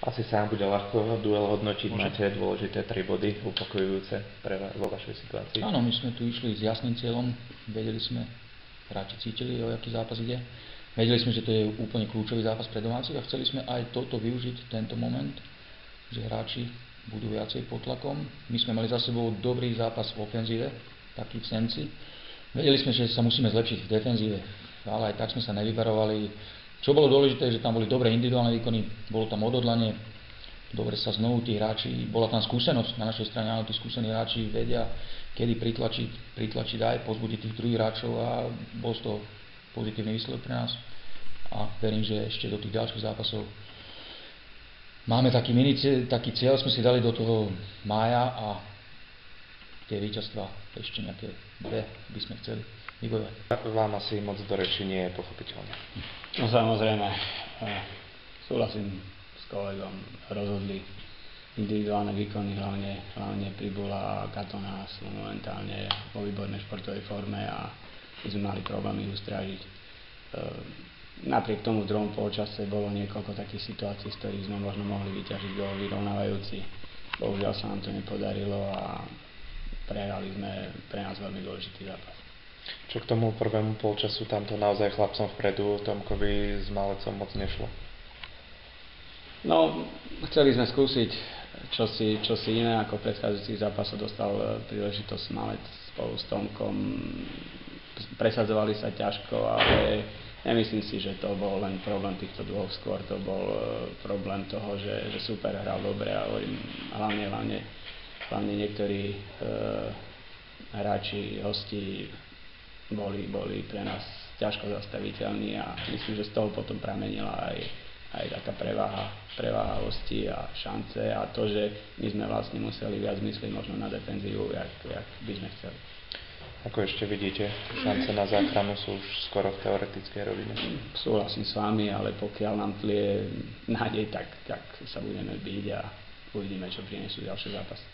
Asi sa nám bude ľahko duel hodnotiť, Môže. máte dôležité 3 body, upokojujúce pre vás vo vašej situácii. Áno, my sme tu išli s jasným cieľom, vedeli sme, hráči cítili, o aký zápas ide. Vedeli sme, že to je úplne kľúčový zápas pre domácich a chceli sme aj toto využiť, tento moment, že hráči budú viacej pod tlakom. My sme mali za sebou dobrý zápas v ofenzíve, taký v Senci. Vedeli sme, že sa musíme zlepšiť v defenzíve, ale aj tak sme sa nevyvarovali. Čo bolo dôležité, že tam boli dobré individuálne výkony, bolo tam odhodlanie, dobre sa znovu tí hráči, bola tam skúsenosť na našej strane, áno, tí skúsení hráči vedia, kedy pritlačiť aj, pozbudiť tých druhých hráčov a bol z toho pozitívny výsledok pre nás. A verím, že ešte do tých ďalších zápasov máme taký cieľ, sme si dali do toho mája a tie víťazstvá ešte nejaké dve by sme chceli vybojovať. Vám asi moc do reči nie je pochopiteľné. No samozrejme, súhlasím s kolegom, rozhodli individuálne výkony, hlavne Pribula a Katona sú momentálne vo výbornej športovej forme a my sme mali problémy ich ustrážiť. Napriek tomu v druhom polčase bolo niekoľko takých situácií, z ktorých sme možno mohli vyťažiť gól vyrovnávajúci. Bohužiaľ sa nám to nepodarilo a prehrali sme pre nás veľmi dôležitý zápas. Čo k tomu prvému polčasu, tam to naozaj chlapcom vpredu, Tomkovi s Malecom moc nešlo? No, chceli sme skúsiť čosi iné, ako v predchádzajúcich zápasoch dostal príležitosť Malec spolu s Tomkom. Presadzovali sa ťažko, ale nemyslím si, že to bol len problém týchto dvoch, skôr to bol problém toho, že super hral dobre a hlavne niektorí hráči, hosti boli pre nás ťažko zastaviteľní a myslím, že z toho potom pramenila aj taká preváha hostí a šance a to, že my sme vlastne museli viac myslieť možno na defenzívu, jak by sme chceli. Ako ešte vidíte, šance na záchranu sú už skoro v teoretickej rovine? Súhlasím s vami, ale pokiaľ nám tlie nádej, tak sa budeme biť a uvidíme, čo prinesú ďalšie zápasy.